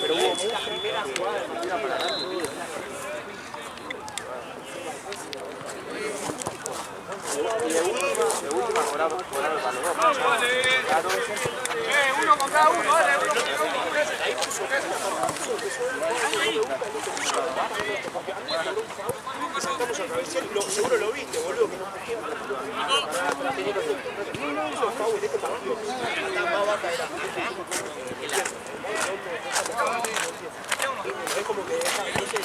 Pero hubo muchas primeras jugadas para dar. Y de última cobraron para los dos. Uno con cada uno, dale, uno con cada uno. Ahí puso saltamos a cabecear y seguro lo viste, boludo, que nos pusimos para tener los no hizo foul en este partido. La más baja era. Es como que esa no sé si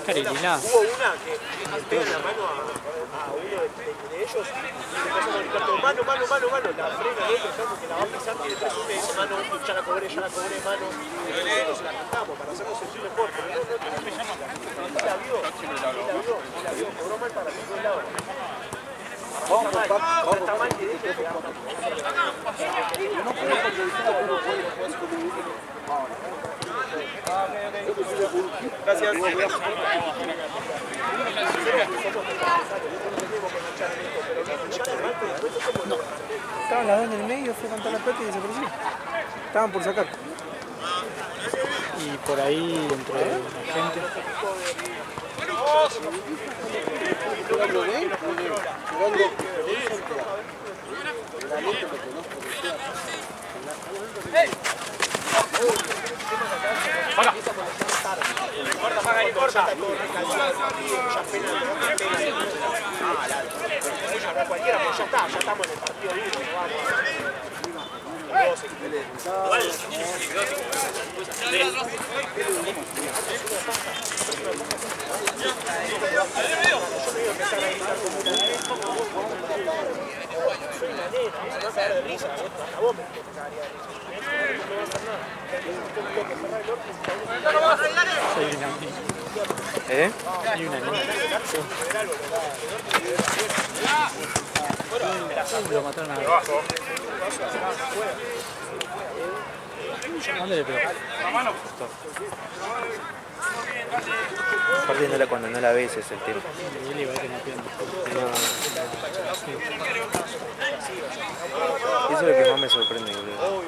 Carilina. Hubo una que le pegan la mano a uno de ellos y se pasa a gritar todo, mano, la frena de ellos, porque la va a pisar y después uno dice, mano, ya la cobré, mano. Y nosotros se la cantamos para hacernos sentir mejor, pero no la vio, cobró mal para los dos lados. Está mal que deje de pegar. Gracias. No. Estaban las dos en el medio, fue a cantar la pelota y desapareció. Estaban por sacar. Y por ahí, entre la gente. Corta. Cualquiera, pero ya estamos en el partido libre, ¿Eh? Hay una niña. Lo mataron a... ¿Dónde le pegó? Partiéndola cuando no la ves es el tema. Y él iba a tener pierna. Eso es lo que más me sorprende, boludo.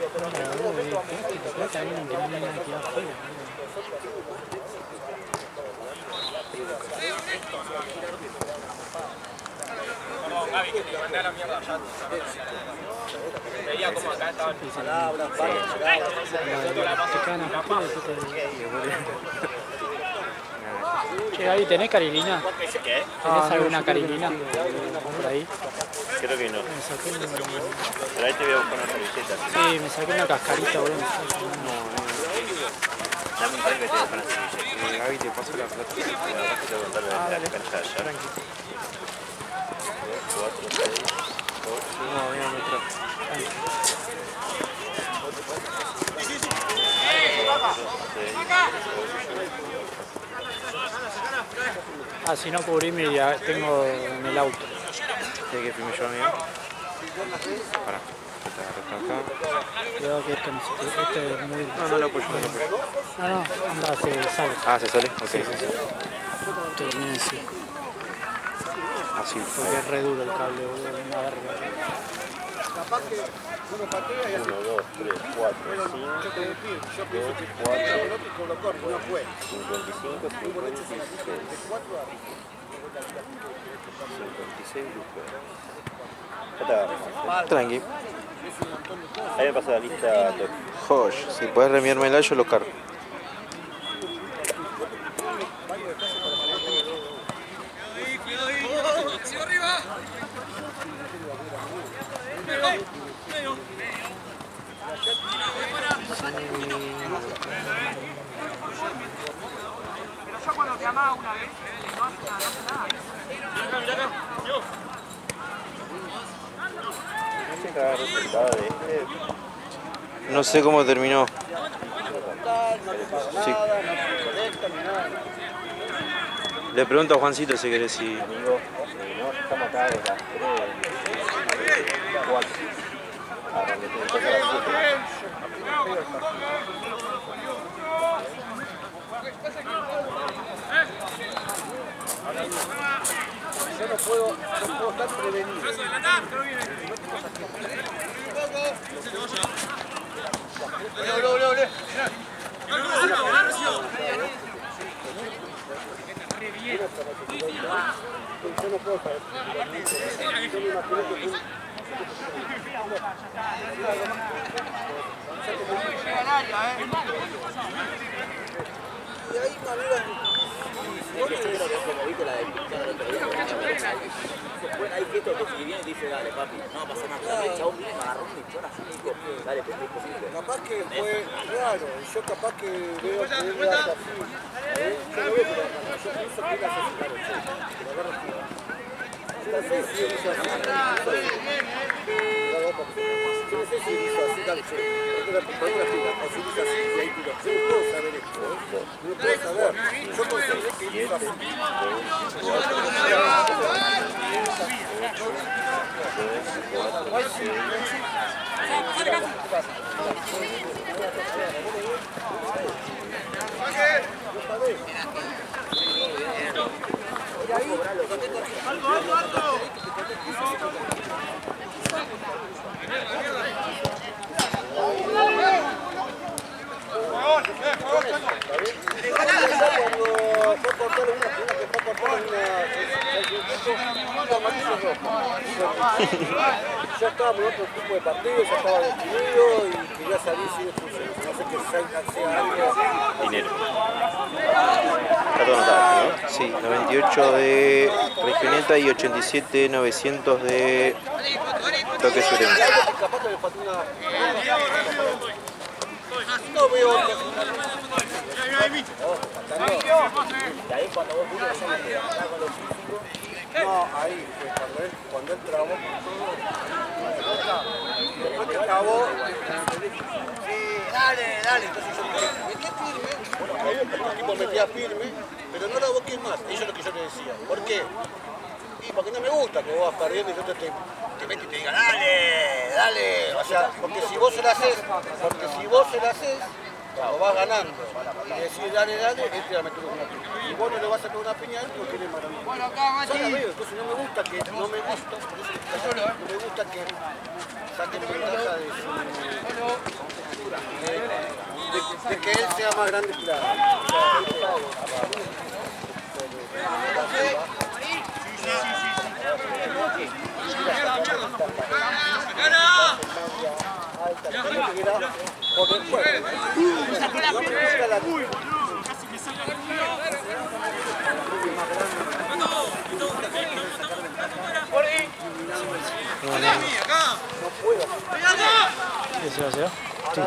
Gaby, que te mandé a la mierda ya. Veía como acá estaban palabras, Che, ahí tenés carilina. ¿Qué? ¿Tenés alguna carilina por ahí? Creo que no. Me saqué Pero ahí te voy a buscar una camiseta. Sí, me saqué una cascarita, boludo. Dame un par que te dejo una camiseta. Gaby, te paso la plata. La verdad es que te voy a contar de la cancha de allá. 4, 6, 8. No, mira, me trajo. Ah, si no cubrí, ya tengo en el auto. ¿Qué que firme yo, amigo? Pará. Acá. Cuidado que esto no se... Este es muy... No lo apoyo, No, anda, se sale. Ah, ¿se sale? Ok. Termina así. Así. Porque es re duro el cable, boludo. Una verga. 1, 2, 3, 4, 5, 2, 4, 55, 56. 56 lucas. Tranqui. Ahí me pasa la lista. Josh, si puedes reenviármela, yo lo cargo. Pero yo cuando te llamaba una vez, no hace nada. No sé cómo terminó. Sí. Le pregunto a Juancito si querés si... Amigo, no, estamos acá de las 3, 4. yo no puedo estar prevenido. Yo no puedo estar y ahí maneras. Hay gestos que viene y dice, dale papi, no pasa nada, el chabón viene, me agarró un mechón así y dijo, dale pendejo, sí. Capaz que fue raro, yo capaz que veo que él lo hace así. Yo no veo que lo haga, yo pienso que él hace así, claro, que lo agarra así. Yo no sé si él hizo así, yo no sé si él hizo así, dale, ponte la fila, o si hizo así, y ahí tiró. Yo no puedo saber esto, no puedo saber. Yo consideré que él hizo así. Ya estábamos en otro tipo de partido, ya estaba definido y quería salir sin expulsión. No sé que sea algo. Dinero. Está todo anotado, ¿no? Sí, 98 de Regioneta y 87, 900 de Toque Sureño. Capaz que le faltó una. No veo otra. Y ahí cuando vos vino, ya me quedé con los físicos. No, ahí, cuando él trabó con todo. Después que acabó. Dale. Entonces yo dije, metía firme. Bueno, ahí el tipo metía firme, pero no la boques más. Eso es lo que yo te decía. ¿Por qué? Y porque no me gusta que vos vas perdiendo y yo te metes y te diga, dale. O sea, porque si vos se la haces, cuando vas ganando y decís dale, él te va a meter una piña. Y vos no le vas a meter una piña a él porque él es maravilloso. Bueno, acá, Mati. Yo la veo, entonces no me gusta que saquen ventaja de que él sea más grande que la. ¿Qué se va a hacer? Sí.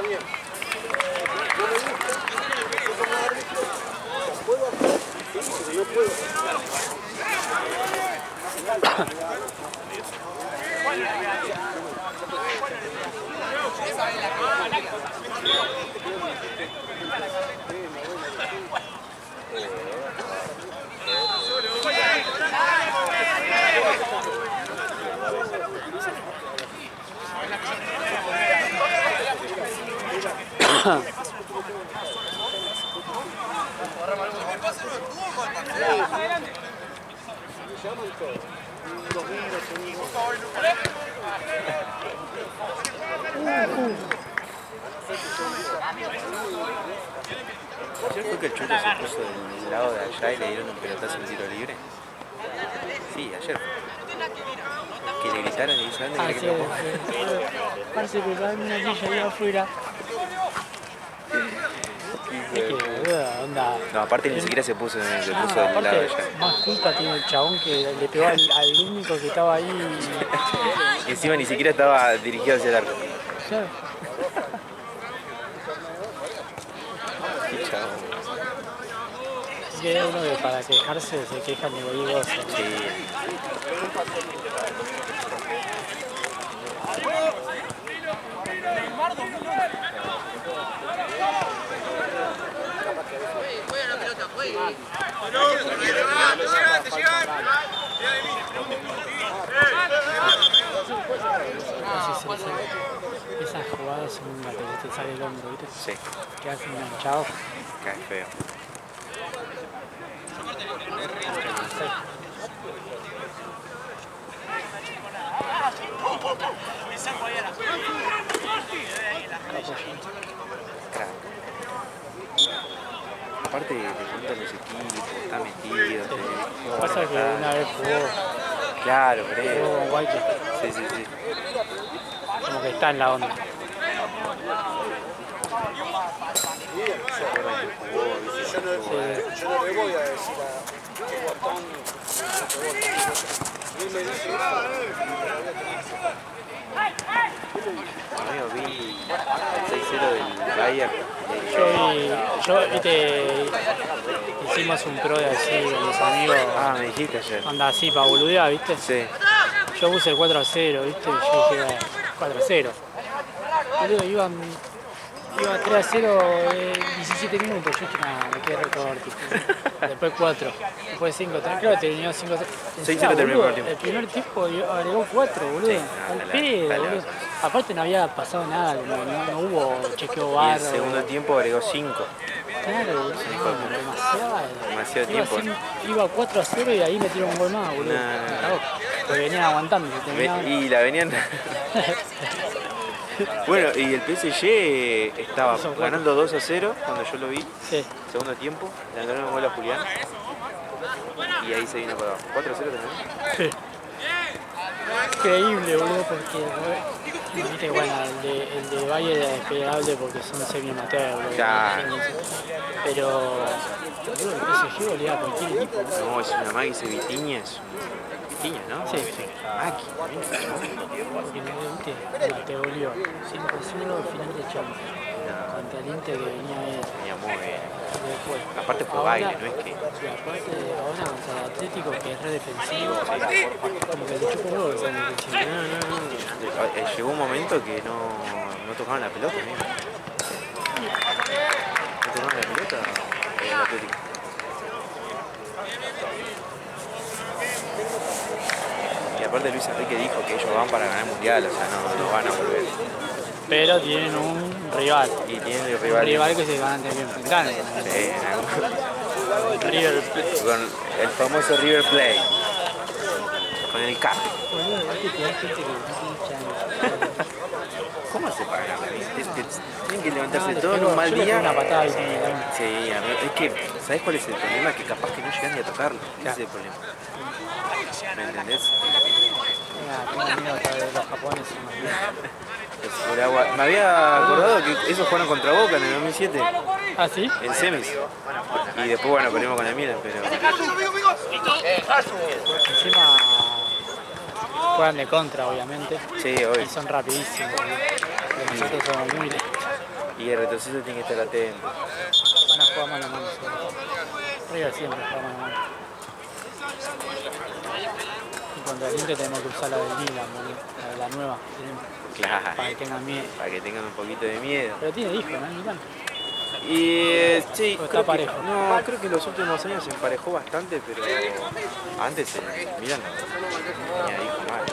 ¿Ayer fue que el Chulo se puso del lado de allá y le dieron un pelotazo en tiro libre? Sí, ayer. Que le gritaron y dice, ¿dónde cree que lo ponga? Parece que va una silla ahí afuera. Es que, onda. No, aparte ni siquiera se puso del lado de Aparte, allá. más culpa tiene el chabón que le pegó al único que estaba ahí. Y encima ni siquiera estaba dirigido hacia el arco. Claro. Qué chabón. Que hay uno que para quejarse se quejan de cualquier cosa. Sí. Esas jugadas son las que te sale el hombro, ¿viste? Sí. Quedas enganchado. Cae feo. Crack. Aparte le cuentan los equipos, está metido. Pasa que una vez jugó Claro, creo. con White, Sí, sí, sí. como que está en la onda. Se acuerdan que jugó, ¿viste? Yo no le voy a decir a Guatón y él me dice Amigo, vi el 6-0 del Bayern. Viste, hicimos un pro de así con mis amigos. Ah, me dijiste ayer. Anda así para boludear, ¿viste? Sí. Yo puse 4-0, ¿viste? Yo dije 4-0. Boludo, iba 3-0 en 17 minutos. Yo dije, nada, me quedé recorte. Después 4, después 5-3. Creo que terminó 5-3. 6-0 terminó el primer tiempo. El primer tiempo agregó 4, boludo. Sí, Al no, pedo, la- boludo. Aparte no había pasado nada, no hubo chequeo Y bar. el segundo tiempo agregó 5. Claro, boludo. No, Demasiado Iba tiempo. Iba 4-0 y ahí metieron un gol más, boludo. Nah. Me cagó. Porque venían aguantando. Y la venían. Bueno, y el PSG estaba Son cuatro. ganando 2-0 cuando yo lo vi, Sí. segundo tiempo, le ganaron un gol a Julián. Y ahí se vino para abajo. 4-0 también. Sí. Increíble, boludo, porque viste, bueno, el de Bayern es despegable porque son semi-amateur, boludo. Claro. Pero boludo, el PSG golea a cualquier equipo, ¿no? No, es una máquina, ese Vitiña es un... Vitiña, ¿no? Sí. Máquina, Porque viste, te goleó 5-0 al final de Champions. Contra el Inter que venía venía muy bien. después. Aparte fue Ahora- baile, no es que... Y aparte ahora contra el Atlético que es re defensivo, como que le chupa un huevo que sea defensivo. No. Llegó un momento que no tocaban la pelota, amigo. No tocaban la pelota el Atlético. Y aparte Luis Enrique dijo que ellos van para ganar el mundial, o sea, no van a volver. Pero tienen un rival. Y tienen el Un rival. rival que se van a tener que enfrentar. Sí, River Plate. con el famoso River Plate. Con el Cap. Boludo, viste que hay gente que pincha. ¿Cómo hace para ganar? Tienen que levantarse No, todo en le un mal pego- yo le día. pego una patada y tiene que- Sí, amigo, es que, ¿sabes cuál es el problema? Que capaz que no llegan ni a tocarlo. Ese es el problema. ¿Me entendés? Tengo miedo de los japoneses. Me había acordado que esos jugaron contra Boca en el 2007, ¿Ah, sí? en semis. Y después, bueno, perdimos con el Milan, pero... Encima juegan de contra, obviamente. Sí, Y hoy. son rapidísimos. Pero nosotros somos muy lentos. Y el retroceso tiene que estar atento. Van a jugar mano a mano. River siempre juega mano a mano. Y contra el Inter tenemos que usar la del Milan, boludo. La nueva que tenemos, Claro, para que tengan miedo. para que tengan un poquito de miedo. Pero tiene hijos, ¿no? El Milan. Y sí, ¿O está creo que, parejo? no, creo que en los últimos años se emparejó bastante, pero antes el Milan tenía hijos mal.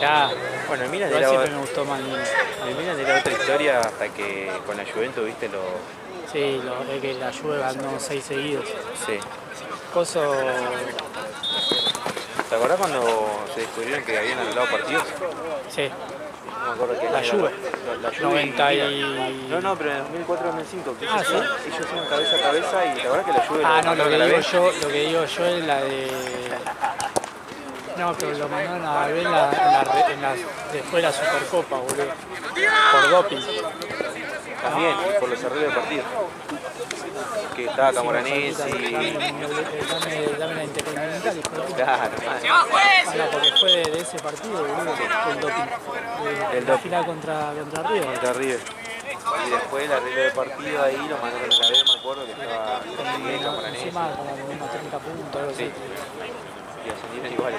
Ya, Bueno, el Milan igual era, siempre me gustó más el Milan. el Milan era otra historia hasta que con la Juventus, viste, Sí, lo de que la Juve ganó 6 seguidos. sí. Coso, ¿Te acordás cuando se descubrieron que habían anulado partidos? sí, No me acuerdo qué La año Juve. era. La Juve 90 Milan. y... No, pero en 2004-2005. Ah, ¿sí? Ellos iban cabeza a cabeza y ¿te acordás que la Juve Ah, no, lo mandaron que a la digo B? yo, es la de... No, pero lo mandaron a ver después de la Supercopa, boludo. Por doping. También, y por los arreglos de partido. Que estaba Camoranesi. Dame la intercontinental, hijo de puta. Claro, No, porque fue de ese partido, boludo, el doping. El La doping. final contra River. contra River. Y después el arreglo de partido ahí lo mandaron a la B, me acuerdo que estaba Miguel Camoranesi. Encima como unos 30 puntos, algo Sí. así. Y ascendieron igual.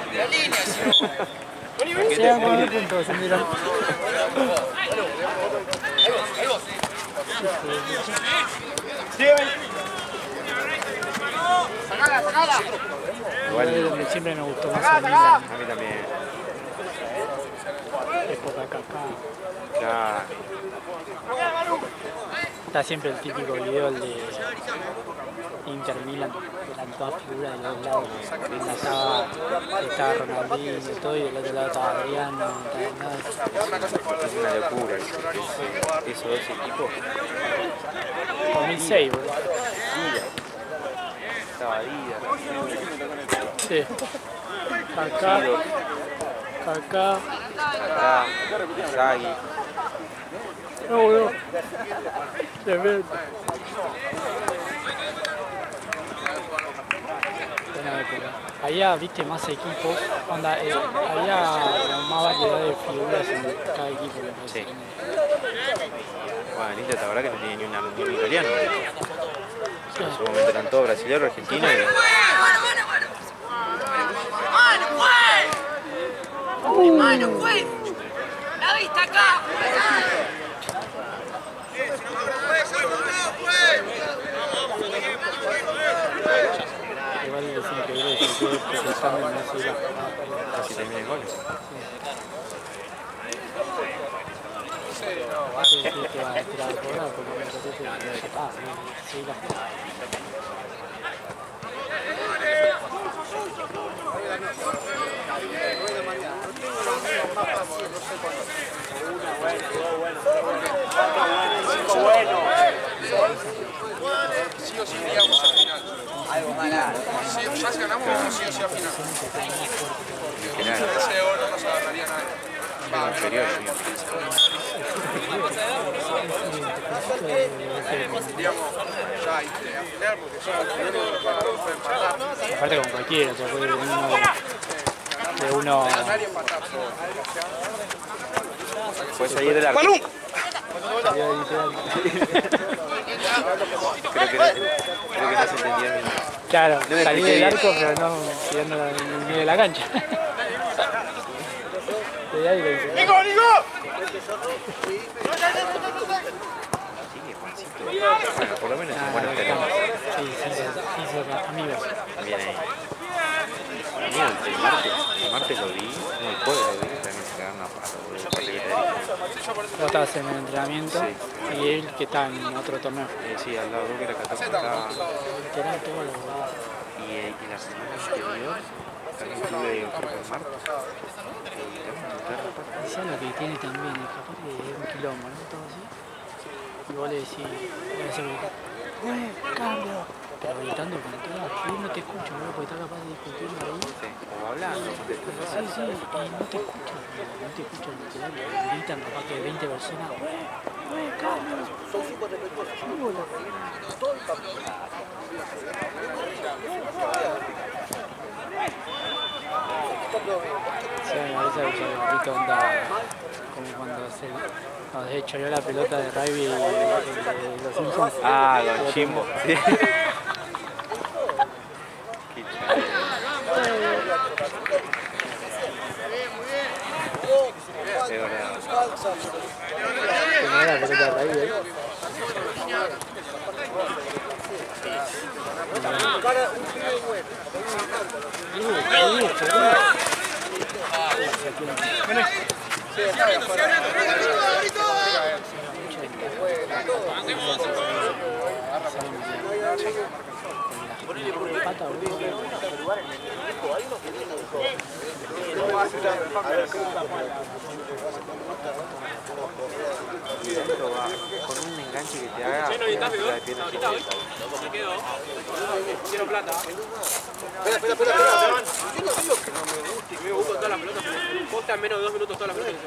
Se dan 9 puntos, ascendieron. Igual Donde siempre me gustó más el Milan, a mí también. época Kaká. Claro. Está siempre el típico video, el de Inter Milan, que eran todas figuras de los dos lados. Estaba Ronaldinho y todo, y del otro lado estaba Adriano, Es una locura esos dos equipos. 2006, boludo. Estaba Díaz. Sí. Kaká. Zaghi. No, boludo. Tremendo. Buena época. Había, viste, más equipos. Onda, había más variedad de figuras en cada equipo. Sí. Bueno, el Inter, la verdad que no tiene ni un italiano. Sí. En su momento eran todos brasileños, argentinos y... ¡Mano, juez! ¡La vista acá! Igual es increíble que quede procesando en esa isla. Casi termina el gol. Sí, te va a tirar a cobrar porque me parece que ya está, sí, la Sí o sí llegamos al final. Sí, ya si ganamos, sí o sí al final. Porque con un deseo no nos agarraría nadie. Inferior, Digamos, ya al final, porque ya puede empatar. aparte con cualquiera, te puede venir uno de Ganar y empatar. puede salir del arco. ¡Balón! Creo que no se entendía bien. Claro, No me salir expliqué del bien. arco, pero no tirando en el medio de la cancha. De ahí lo dice. ¡Nico, Nico! Sigue Juancito. Bueno, por lo menos es un buen exterior. Sí, amigos. Bien ahí. Para mí el martes lo vi, no el jueves lo vi, también se quedaron a paso, boludo. Aparte que te dije. Vos estabas en el entrenamiento y él que está en otro torneo. Sí, al lado creo que era 14 estaba. Literal todos los lados. Y la semana anterior también estuve creo que el martes. Y sabes lo que tiene también, es capaz que es un quilombo, ¿no? Todo así. Y vos le decís, cambio. Pero gritando con todo, yo no te escucho, bro, porque está capaz de discutirlo ahí. Sí, o hablando. Sí, y no te escuchan literal, gritan capaz que 20 personas, cambio. Son súper respetuosos. Todo el campo. Sí, a veces el grito onda como cuando se choreó la pelota de rugby de los Simpsons. Ah, con Jimbo. Sí. Es verdad. Como era la pelota de rugby ahí. Esto va con un enganche que te haga. La de pierna chiquita. Quiero plata. Espera. Yo no digo que no me guste y que me gusta todas las pelotas, pero posta en menos de 2 minutos todas las pelotas.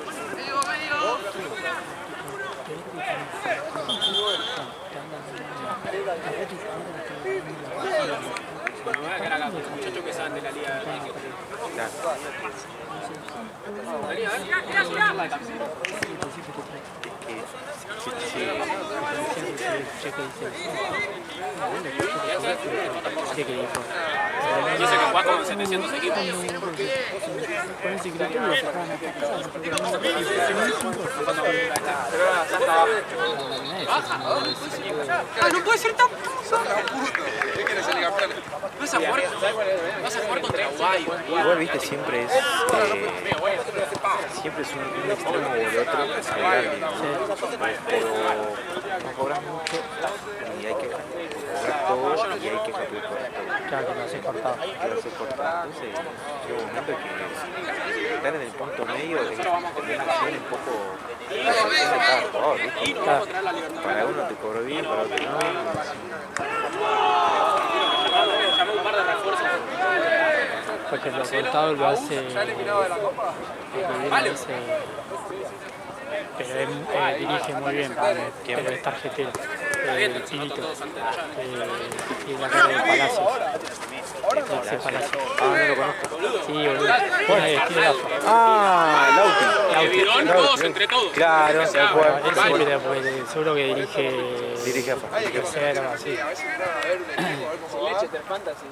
No voy a quedar acá con los muchachos que saben de la liga. ¿Qué dijo? Dice que jugás con 700 equipos. Con ese criterio lo sacaban a casa. Pero ahora ya está baja. Ah, no puede ser tan... ¿Qué quieres salir campeón? Vas a jugar contra Uruguay. Igual, viste, siempre es un extremo o el otro que se grande, ¿no? No cobras mucho y hay que cobrar todo y hay que cobrar todo. Claro, que lo haces cortado. Que lo hace cortar. Entonces, llega un momento que estar en el punto medio es un poco sacar todo, ¿viste? Claro. Para uno te cobró bien, para otro no. Llamó un par de refuerzos. Porque lo cortado lo hace. ¿Ya eliminado de la Copa? Pero él dirige muy bien, pero es tarjetero. El Pinito. Y la cara de Palacios. Ese Palacios. Ah, no lo conozco. Sí, boludo. Bueno, vestido de gafa. Ah, Lauti. Virón, todos entre todos. Claro, Él sí, pero pues, seguro que dirige dirige a reserva, así. A veces miraron a ver un equipo, a ver cómo va. Leicester Fantasy.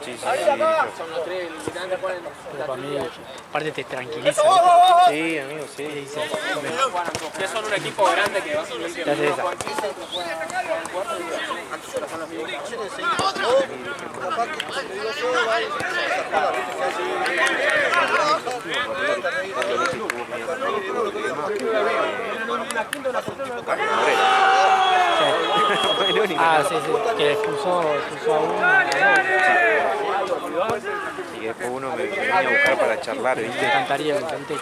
Sí, Son los tres limitantes ponen. Pero para mí, aparte te tranquiliza. sí, amigo, sí. Dice, Ya son un equipo grande que básicamente ¿qué hace esa? juegan 15, otros juegan 4 y pero son los mismos. Ah, sí, sí, que expulsó a uno. Y que después uno me venía a buscar para charlar, Me ¿viste? encantaría que los suecos es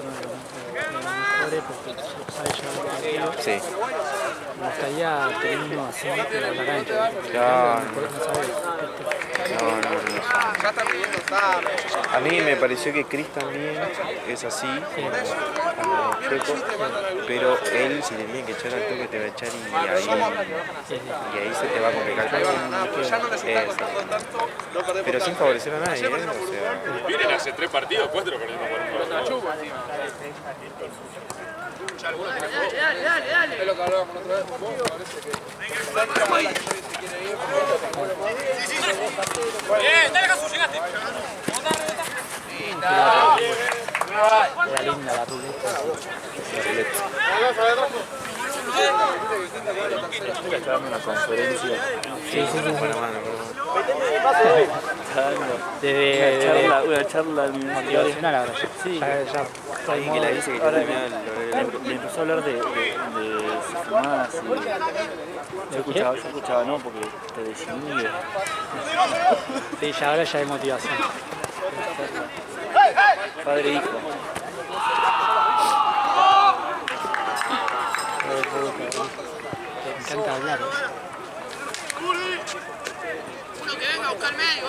uno de los mejores porque sabe llevar el partido. Sí. Me gustaría tener uno así en la cancha. Ya, No sabe. no. Ya están pidiendo Sam. A mí me pareció que Chris también es así, como sueco, pero él si le tiene que echar al toque te va a echar y ahí se te va a complicar el juego. Ya no les está costando tanto. No perdemos Pero sin favorecer a nadie, ¿eh? O sea, Vienen hace 3 partidos, 4 perdimos por un gol. Es lo que hablábamos otra vez con vos, me parece que se quiere ir. Bien, dale Jesús, llegaste. Era linda la ruleta. una conferencia. Sí. Buena mano, Desde Una charla motivacional ahora. Sí. Ya Alguien que la dice que Ahora termina me empezó a hablar de más y yo escuchaba no porque te desinhibe. Sí, ya ahora ya hay motivación. Padre e hijo. Me encanta hablar. Uno que venga a buscar medio,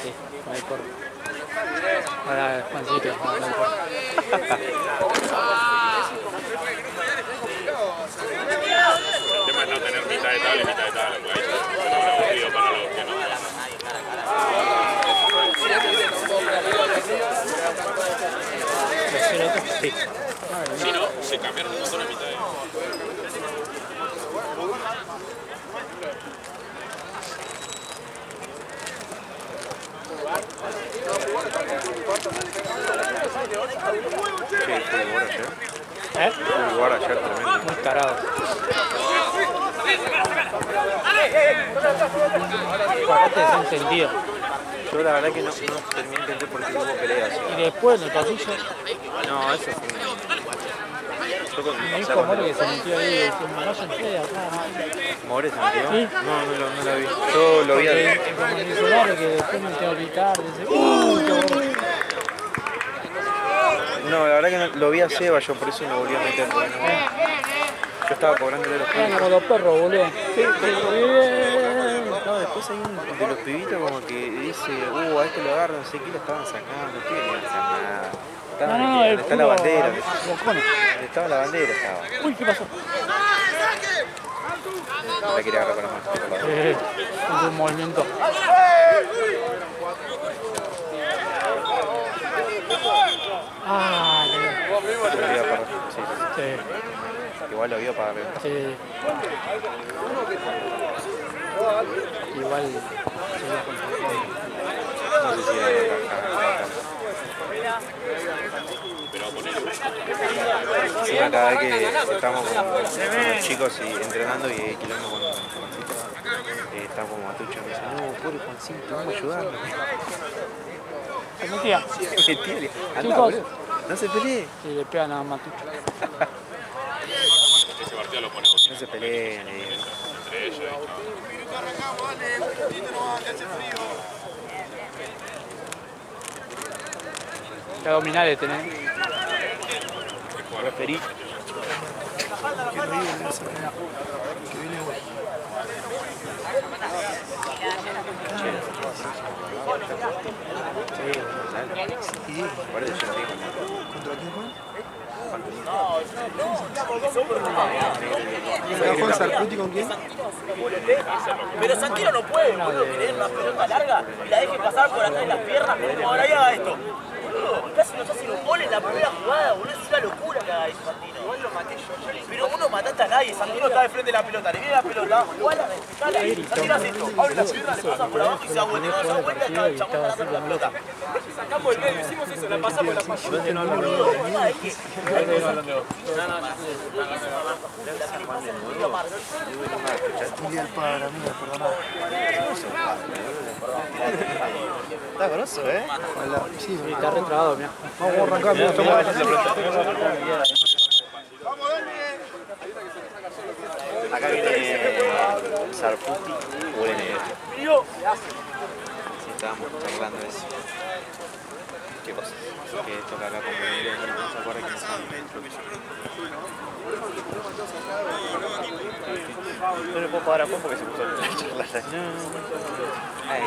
Sí, no hay por. Ahora Juancito, no hay por. El tema es no tener mitad de tabla y mitad de tabla, porque ahí se nos aburrido para los que no. Sí. Si no, se cambiaron un montón a mitad de. Sí, fue igual ayer. ¿Eh? Fue igual ayer tremendo. Muy tarado. Aparte es encendido. Yo la verdad que no terminé de entender por qué hubo peleas. Y después en el pasillo No, eso fue. Yo me dijo Moro que se metió ahí, que me vayan ustedes acá. ¿More se metió? Sí. No la vi. Yo lo vi a... Como en el celular que después me tengo que gritar, dice, qué horror. No, la verdad que no, lo vi a Seba, yo por eso no volví a meter. Porque no, yo estaba cobrándole los Eran puntos. como los perros, boludo. No, después hay un de los pibitos como que dice, a este lo agarran, no sé qué, lo estaban sacando, ¿qué? No hacen nada. Estaban No, aquí, el donde está la bandera. bocones. Donde estaba la bandera estaba. Uy, ¿qué pasó? No la quería agarrar con las manos. Hubo un movimiento. Ah, Lo vio para, sí. Sí. Igual lo vio para arriba. Sí. Igual. No sé si era de acá. Sí, cada vez que estamos con los chicos y entrenando y quilombo con Juancito, está como Matucho me dice, no, pobre Juancito, vamos a ayudarlo. Se metía. Chicos, no se pelee. Y le pegan a Matucho. Ese partido lo ponemos No se peleen, le digo. entre ellos. Que abdominales tenés. Referí. Sí, por eso yo digo. ¿Contra quién fue? ¿Juan Sarcuti con quién? Pero Santino no puede, boludo, que le den una pelota larga y la deje pasar por atrás de las piernas, como ahora y haga esto. Boludo, casi nos hacen un gol en la primera jugada, boludo, es una locura que haga eso Santino. Igual lo maté yo. Pero vos no mataste a nadie, Santino está de frente de la pelota, le viene la pelota, jugala, respetala. Santino hace esto, abre la pierna, le pasa por abajo y se da vuelta. Cuando se da vuelta, está el chabón ganando la pelota. Sacamos el medio, hicimos eso, la pasamos la pasamos. Boludo, es que... Miguel Padre, amigo, perdona. Está grosso, Ojalá. Sí, Está retrabado, mirá. vamos a arrancar, me gusta más. Acá viene Sarputi, huele negro. Sí, estábamos charlando de eso. ¿Qué cosa? Que toca acá con Miguel, no se acuerda quién es. No le puedo pagar a Juan porque se puso a charlar.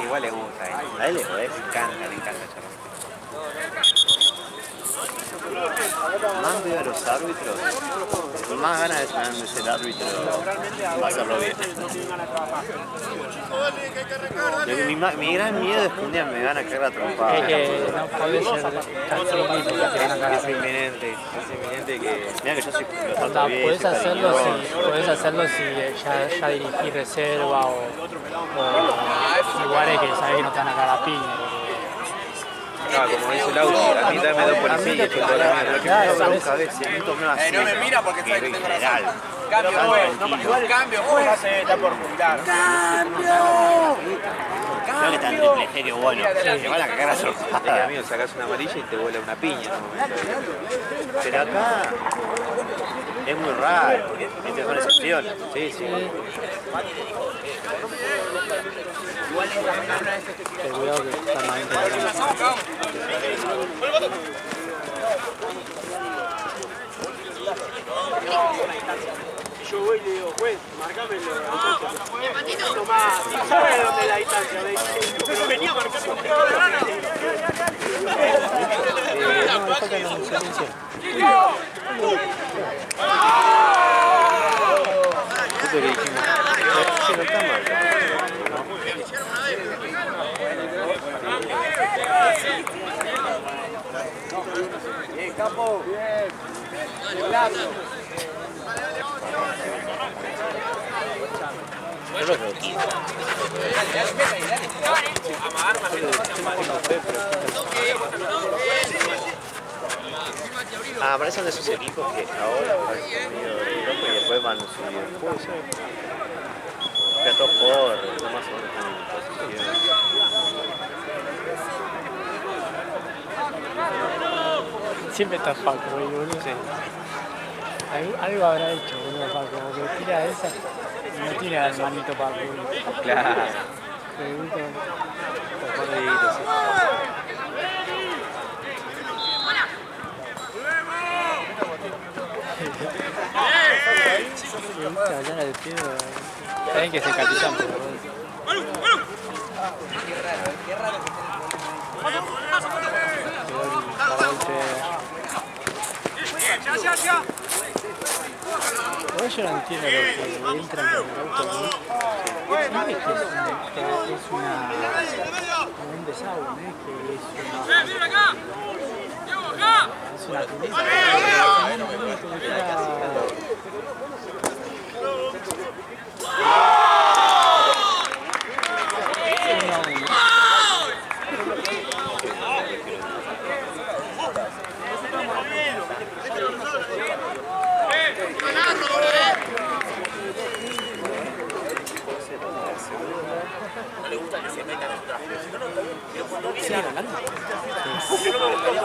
Igual le gusta, a él le encanta charlar. Más veo a los árbitros, con más ganas de ser árbitro, va a hacerlo bien. Mi gran miedo es que un día me van a caer la trompada. Es que no podés ser tan frío porque te van a cagar. Es inminente que... Mira que yo soy Onda, podés hacerlo si ya dirigís reserva o lugares que sabés que no te van a cagar a piña. Claro, como dice Lauti, a mí dame dos policías y echo toda la mierda. Lo que me da bronca a veces, un torneo así, no me mira porque sabe que tengo general. Cambio, Está por jubilar. Creo que está en triple G, que bueno, te van a cagar a trompada. Amigo, sacás una amarilla y te vuela una piña. Pero acá es muy raro, porque estas son excepciones. Sí. Cuidado que están ahí. Yo voy y le digo, juez, marcámelo. Tomás, ¿sabes dónde es la distancia? Pero venía a marcar con Esto que dijimos, sí, no está mal. Capo. Golazo. Yo lo veo quinto. Parecen de esos equipos que ahora parecen medio de Europa y después van subiendo. Puede ser. Que a todos por, no más o menos están en posición. Siempre está Paco, boludo. Sí. Algo habrá hecho, boludo, Paco, porque tira esa y no tira el manito Paco, boludo. Claro. Saben que se catizan, pero yo no entiendo lo que entran en el auto. No es que es un desagüe, no es que es una... Es una tendencia.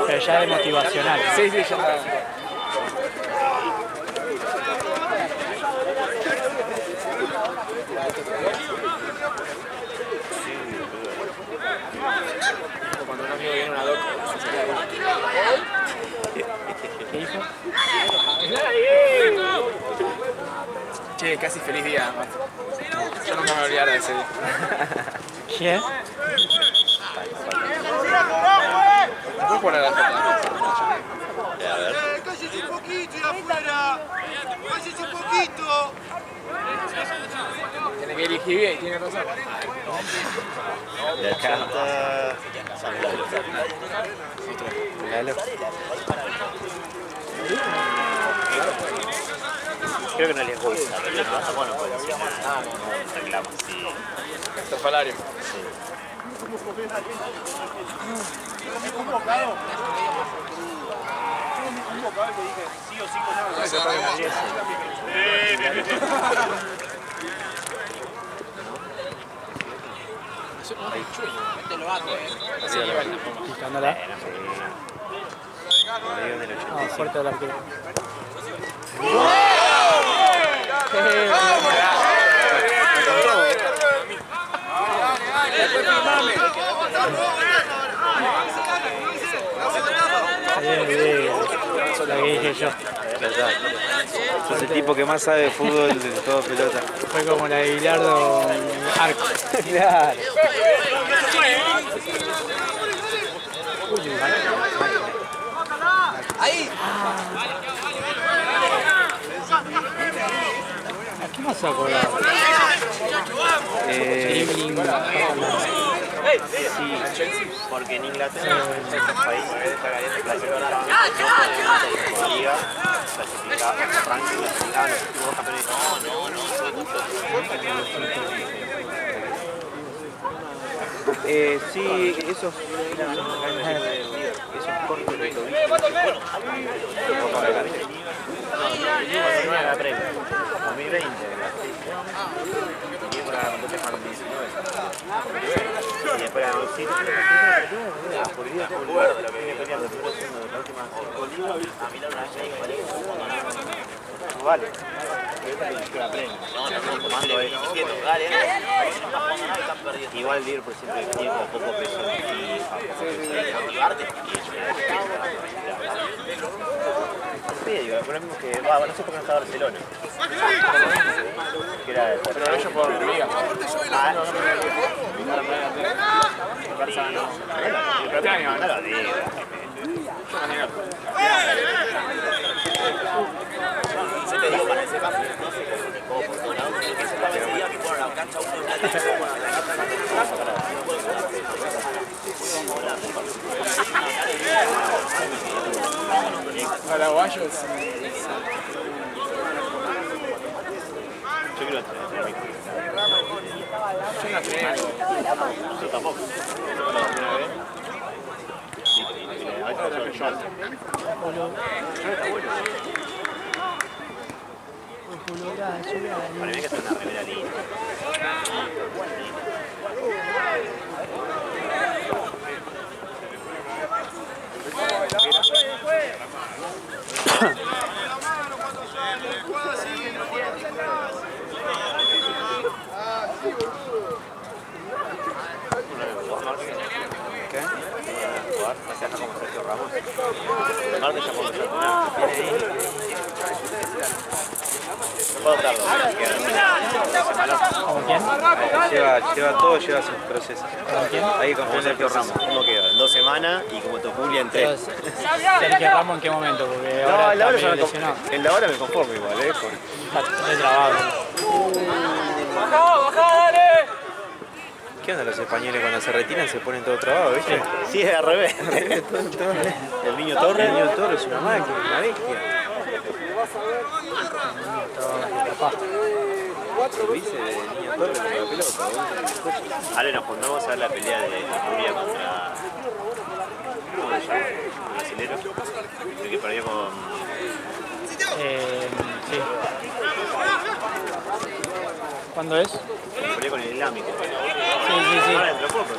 Pero ya es motivacional. Sí, ya está. Cuando un amigo viene a una doc, se queda con... ¿Qué dijo? Che, casi feliz día, Marto. Yo nunca me voy a olvidar de ese día. ¿Quién? ¿Puedo jugar a la pelota? ¡Cállese un poquito y afuera! ¡Cállese un poquito! Tiene que elegir bien, tiene razón. Y acá está... Lalo. Creo que no les gusta, pero bueno, pues no reclamos, sí. Estrafalario. Picándola. Ah, fuerte del arquero. Lo que dije yo. Sos el tipo que más sabe de fútbol de toda pelota. Fue como la de Bilardo arco. Claro. ¡Ahí! ¿A qué más sacó la? Sí, porque en Inglaterra es un país que clasifica ranking, clasificaba los últimos campeones. Sí, esos cortes de tobillo. La Premier, 2020. Y después ganó el City. Por día, recuerdo lo que viene peleando primero segundo de la última a mirar una vez no vale. La Premier. No, comando es diciendo, dale, igual el Liverpool siempre tiene como poco peso y aparte digo, por lo mismo que no sé por qué no está Barcelona. Que era Pero ellos por liga. Este año no lo digo. Se te digo para ese caso, no sé cómo porque ese caso ese día que fueron a la cancha uno en Paraguayos. yo quiero tener Yo no creo. yo tampoco. Para mí hay que hacer una remera linda. ¿Qué? Se hace como Sergio Ramos. Aparte ya puedo empezar con puedo estar ¿Con quién? Lleva todo, lleva sus procesos. ¿Con quién? Ahí con Sergio Ramos. ¿Cómo quedó? En 2 semanas y como Topulia en 3. Sergio Ramos, ¿en qué momento? Porque No, ahora en la hora está yo medio me lesionado. en la hora me conformo igual, Está trabado. ¡Bajá, dale! ¿Qué onda los españoles cuando se retiran se ponen todo trabados, viste? Sí, es al revés. El niño Torres. El niño Torres es una máquina, una bestia. ¿Viste? El niño Torres con la pelota, boludo. Ahora nos juntamos a ver la pelea de Furia contra... ¿Cómo se llama? ¿El brasilero? El que perdió con... Sí. ¿Cuándo es? Perdió con el Islámico. Sí. Ahora entró poco.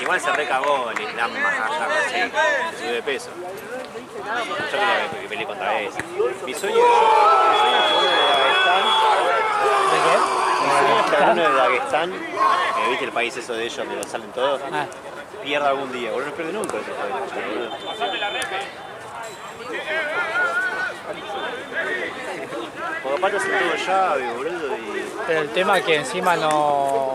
Igual se recagó el Islam más allá, se subió de peso. Yo quería que peleé contra ese. Mi sueño es que uno de Dagestán. ¿De qué? Que uno de Dagestán, viste el país eso de ellos donde salen todos, Ah, pierda algún día, boludo, no pierde nunca ese país, boludo. Porque aparte hacen todo llave, boludo, pero el tema que encima no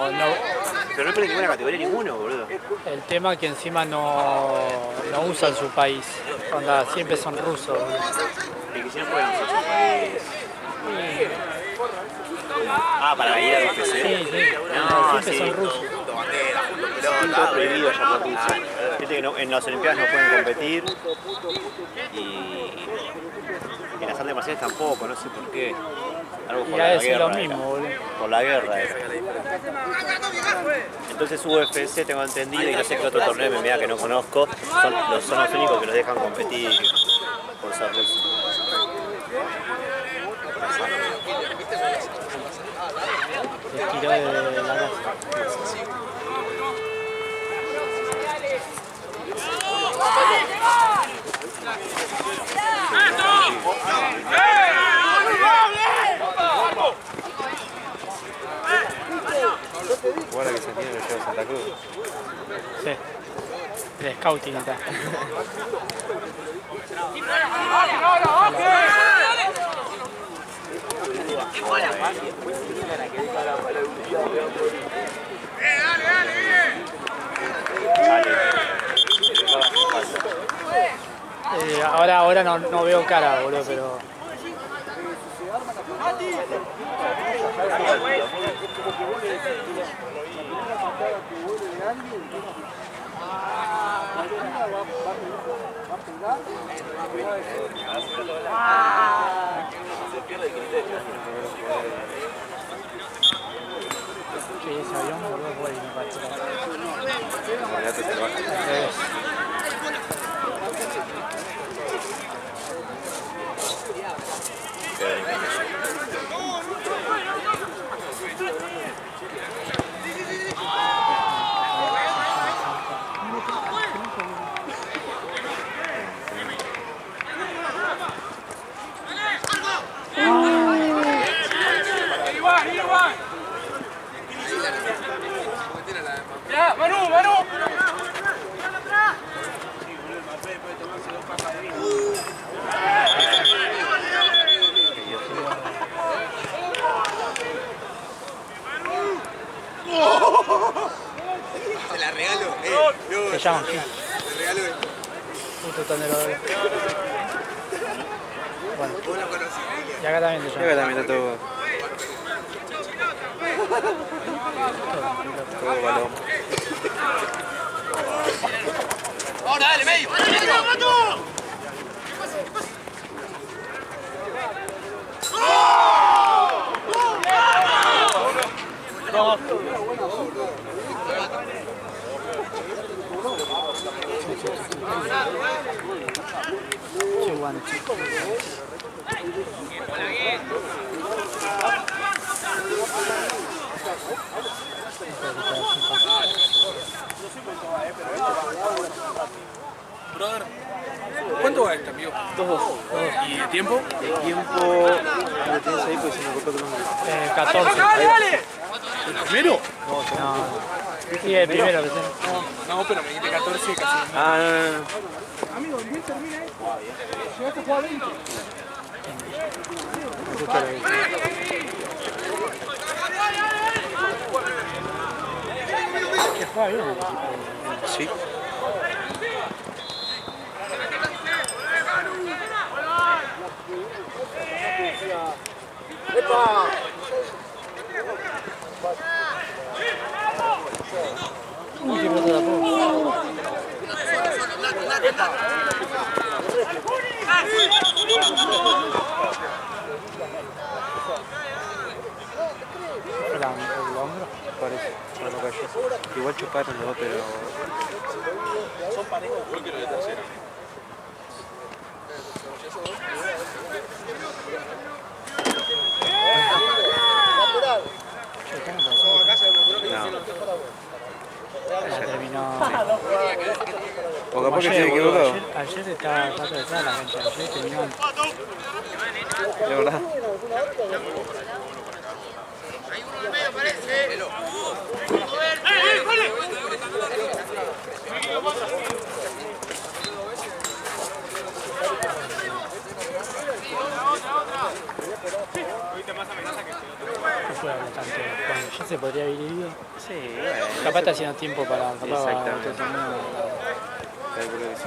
pero no pierde ninguna categoría ninguno, boludo. el tema que encima no usan su país. Onda, siempre son rusos. Y que si no pueden usar su país. Ah, para ir a UFC. Sí. No, Siempre sí. son rusos. Está prohibido ya por Rusia. Viste que en las Olimpiadas no pueden competir y en las artes marciales tampoco, no sé por qué. Algo por Y a la decir guerra. lo mismo, boludo. Por la guerra. Entonces UFC tengo entendido y no sé qué otro torneo de MMA que no conozco, son los únicos que los dejan competir por ser rusos. Se tiró de la casa. Guarda que se tiene que llevar a Santa Cruz. Sí. De scouting está. Ahora no veo cara, boludo, pero... Sí, ese avión, boludo, puede ir para Olvídate, se baja. ¡Ya, Manu! Se la regalo, Se llaman, sí. Le regalo esto. Justo están de lo de... Bueno, Vos lo conocís, y acá también se Acá llaman. también está todo. Todo balón. ¡Ahora, dale, medio! Sí, bueno, chico. Brother, ¿cuánto va esta, amigo? 2-2. ¿Y de tiempo? El tiempo. Lo tienes ahí porque se me cortó con un. 14. ¡Dale! ¿El primero? No. Sí, el primero que se... No, pero me dijiste 14 casi. Ah, no. Amigo, el 10 termina ahí. Llegaste a jugar 20. escucho lo que dice. Que juega bien el equipo. Sí. ¿El hombro? Parece, no cayó. Igual chocaron los dos, pero... Son parejos. Yo quiero de tercera. Natural. Ya terminó. O capaz que se equivocado. Ayer estaba paso de la cancha, ayer terminó antes. De verdad. No fue tanto. Bueno, ya se podría haber ido. Sí, bueno. Capaz está haciendo tiempo para otro Exactamente. torneo. Calculo que sí.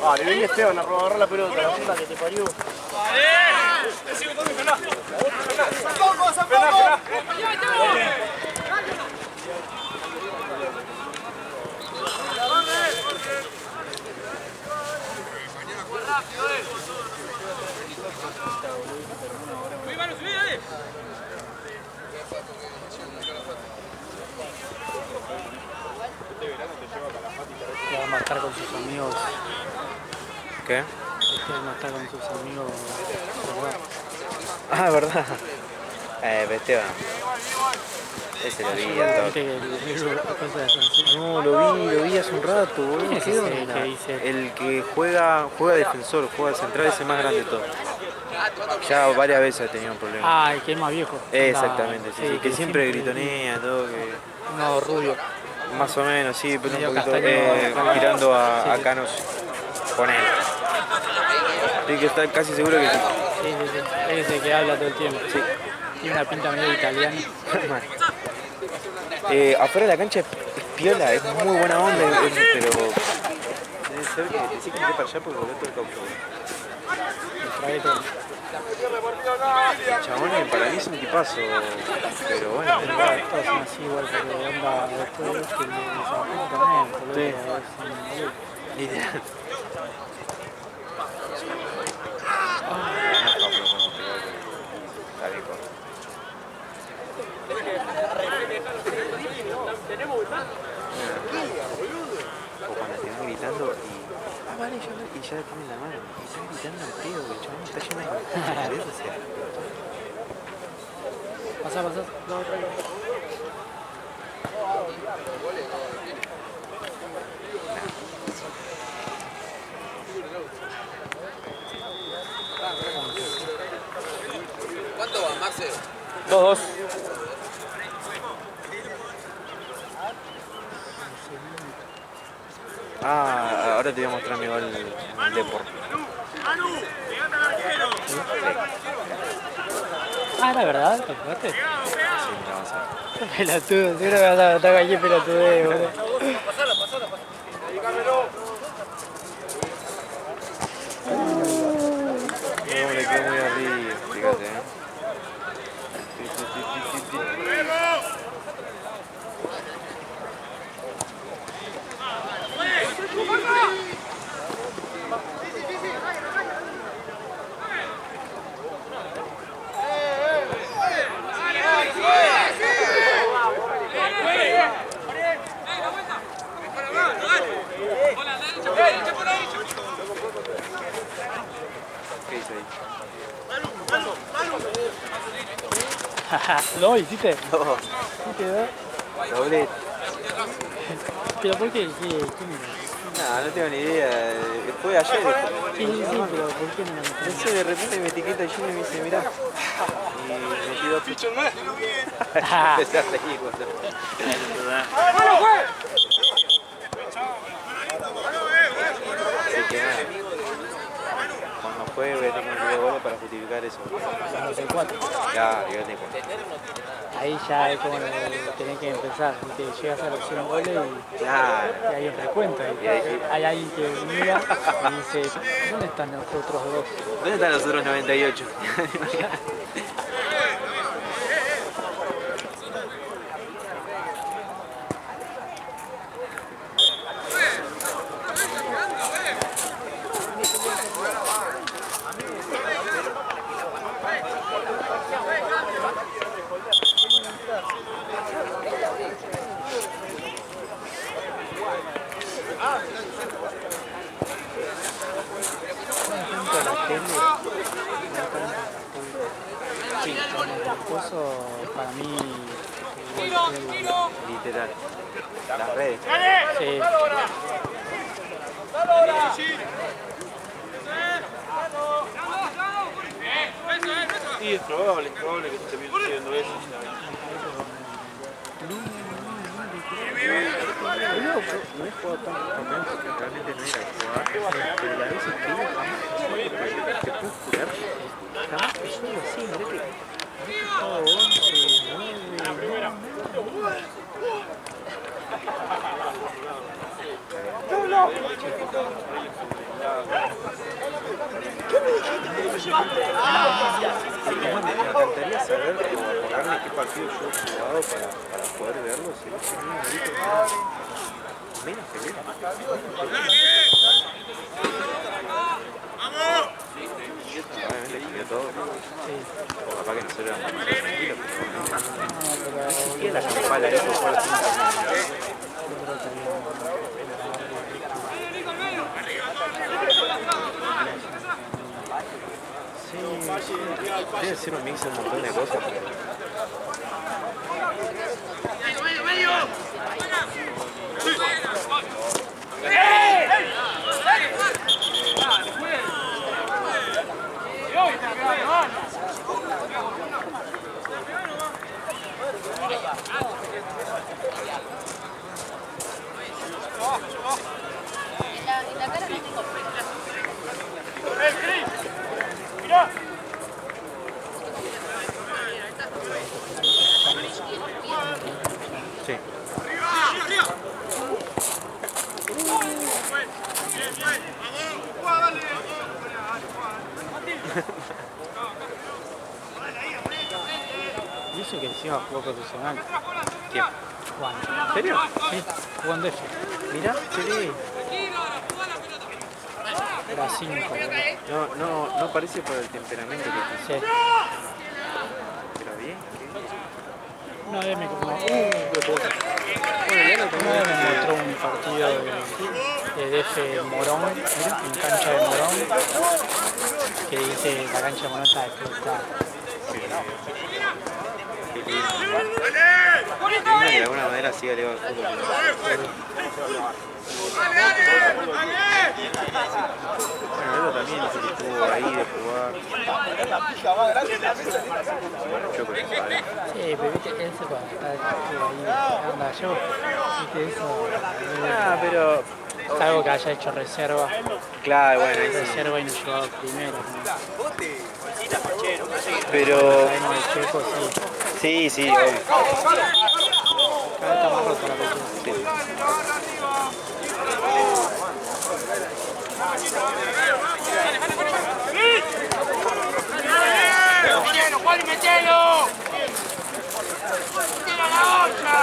Vale, ven Esteban a agarrar la pelota, la puta que te parió. Que va a marcar con sus amigos. ¿Qué? Que va a estar con sus amigos. Ah, verdad. Esteban. Ese lo vi a todo. Viste que el cosa de Francia. No, lo vi hace un rato, boludo. ¿Quién es ¿Qué ese onda? que dice? El que juega defensor, juega central, es el más grande de todos. Ya varias veces ha tenido un problema. Ah, el que es más viejo. Exactamente, sí, Sí, sí, que siempre gritonea, todo, que... No, rubio. Más o menos, sí, pero Medio un poquito castaño, tirando a, sí, a sí. Canos con él. Estoy que está casi seguro que sí. Sí, sí, sí. Es ese que habla todo el tiempo. Sí. Tiene una pinta medio italiana. Afuera de la cancha es piola, es muy buena onda, pero debe ser que sí que me para allá porque volvió todo el caucho. Trae todo. El chabón para mí es un tipazo, pero bueno. Todos son así igual porque onda después que le desafío también, boludo. Sí. Es un boludo. Literal. Está bien, o cuando te van gritando y... vale, y ya la tienen en la mano. Y están gritando al pedo, que el chabón está lleno de... o sea. Pasá, pasá. No, trae. ¿Cuánto va, Marcel? 2-2. Ah, ahora te voy a mostrar mi gol en el Depor. Ah, ¿era verdad? ¿Te jugaste? Sí, mira, vas a ver. Pelotudo, seguro que vas a estar aquí pelotudeo, boludo. No, le quedó muy arriba, fíjate, ¿Qué hice ahí? ¿Lo hiciste? No, ¿Sí quedó? doblete. ¿Pero por qué? ¿Quién era? Nada, No tengo ni idea. Fue ayer. Sí, pero ¿por qué no lo metes? No sé, de repente me etiqueta Gino y me dice, mirá. Y me pidió picho. Empecé a reír cuando... Así que nada. Cuando juegue voy a tener que meter goles para justificar eso. No sé cuánto. Ya, yo tengo. Ahí ya es como tenés que empezar, ¿viste? Llegas a la opción goles Claro. y hay un recuento. Hay alguien que mira y dice, ¿dónde están los otros dos? ¿Dónde están los otros 98? Sí, eso para mí... Literal. Las redes. Sí. Sí, es probable que se esté viendo eso. No he jugado tantos torneos porque realmente no era jugar, pero las veces que iba jamás te puedo jugar, jamás te suelo así, mirá que he jugado 11, 9, me encantaría saber o acordarme qué partido yo he jugado para poder verlo, si no sé menos pelea. Obviamente cambió todo, o capaz que nosotros éramos más tranquilos, pero ni siquiera la campala esa fue la Sí, debe ser un mix de un montón de cosas. Sí. Y eso que encima jugó profesional. ¿Quién? Juan. ¿En serio? Sí, jugando eso. Mirá, sí. Era 5. No parece por el temperamento que tiene. Sí. Pero bien, Una vez me bueno, ya lo Una vez me mostró un partido de DF Morón, en cancha de Morón, que dice la cancha de Morón está explotada. Qué lindo, que de alguna manera siga elevado el fútbol. Bueno, Evo también estuvo ahí de jugar. Yo creo que vale. Sí, pero viste, eso cuando está ahí, anda yo, viste eso. Pero... Es algo que haya hecho reserva. Claro, bueno, ahí sí. Reserva y no llevaba primero. Pero... Sabemos el Checo, sí. Sí, obvio. Cada vez está más roto la película. Sí. ¡Metelo, Juan, metelo! ¡Tira la olla!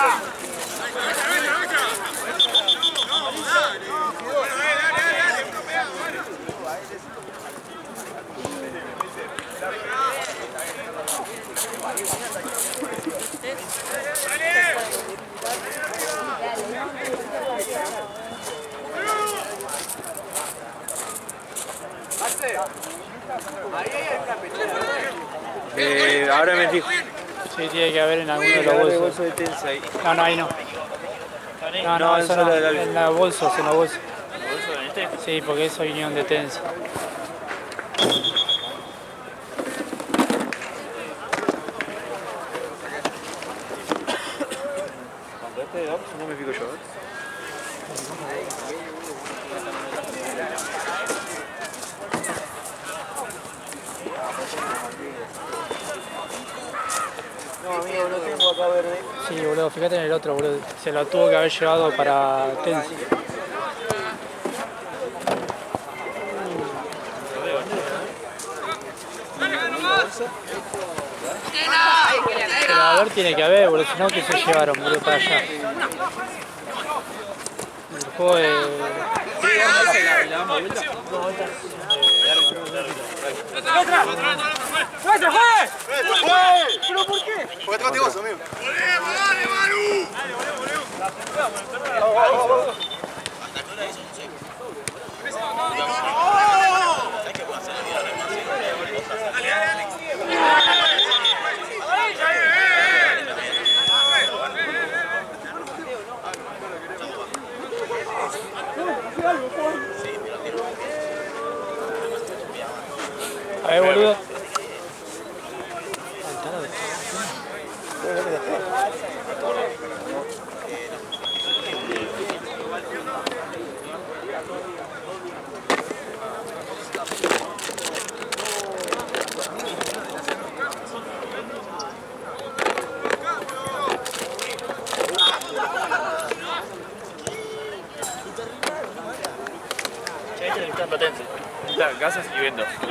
Ahora me fijo. Sí, tiene que haber en alguno de los bolsos. de tensa ahí. No, ahí no. No, No, eso solo no, del álbum. en los bolsos, en los bolsos. Sí, porque es opinión de Tensi. Cuando este de no me fijo yo. No, amigo, no tengo acá verde. Sí, boludo, fíjate en el otro, boludo. Se lo tuvo que haber llevado para Tensi. Pero a ver, tiene que haber, boludo, si no, que se llevaron, boludo, para allá. El juego de... ¿Pero por qué? Porque te contigo, amigo. A ver, boludo. Gasas y vendas. Yo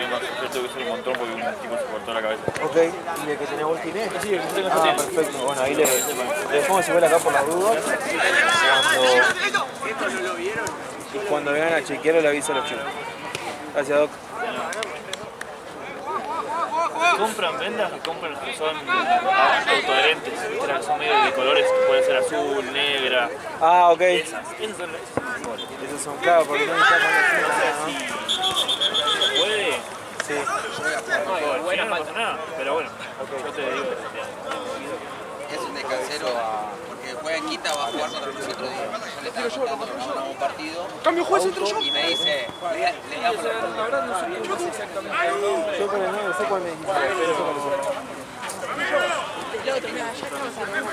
tengo que hacer un montón porque un tipo se cortó la cabeza. Ok, ¿y el que tenés vos tiene? Sí, el que tengo Ah, perfecto. Bueno, ahí le dejamos igual acá por las dudas. Cuando vengan a chequear le aviso a los chicos. Gracias, Doc. Compran vendas que compran los que son autoadherentes, que son medio de colores, que pueden ser azul, negra. Ah, ok. Esas son las. Esos son claros porque no está con ¿Puede? Sí. Bueno, no pasa nada, pero bueno, yo te digo. Es un descansero porque juega en Quita, va a jugar contra nosotros. Yo le estaba contando que vamos a un partido. Cambio juez, entro yo. Y me dice, le damos la verdad no sé exactamente el nombre. Yo con el negro sé cuál me dijiste. El otro, mira, ya estamos a lo mejor.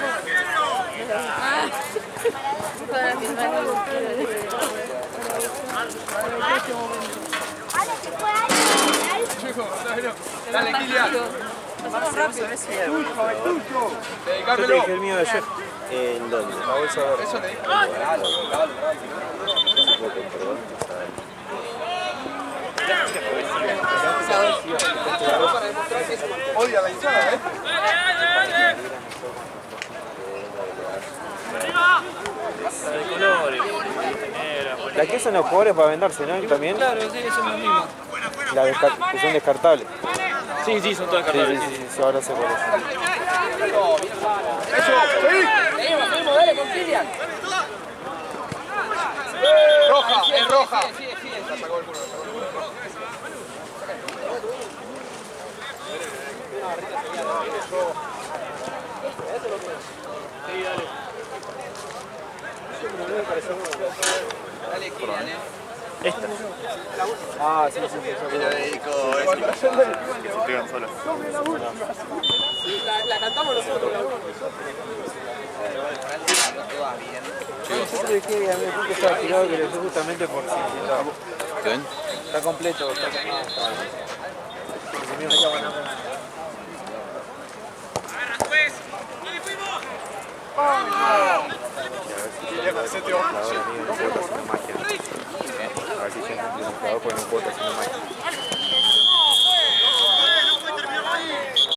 Ah, para filmar Dale, Kilian. pasamos rápido. Yo te dije el mío de ayer. ¿En dónde? La bolsa verde. Eso le dije. Odia la hinchada, ¿eh? De colores, negra, ¿La que son los jugadores para venderse, no? ¿También? Claro, sí, son los mismos. Que son descartables. Sí, sí, son todas Sí, cartables. sí, ahora sé cuál es. Eso, sí. Seguimos, dale con Kilian. Roja, es roja. La sacó el culo, la sacó el culo. Dale, Kilian, Esta. Ah, sí, sí, sí. Me lo dedico. Se pegan solas. La cantamos nosotros, la Todas bien. Yo siempre dije a mí que estaba tirado que lo hice justamente por si necesitaba. ¿Qué ven? Está completo, está completo. Hacete ojo.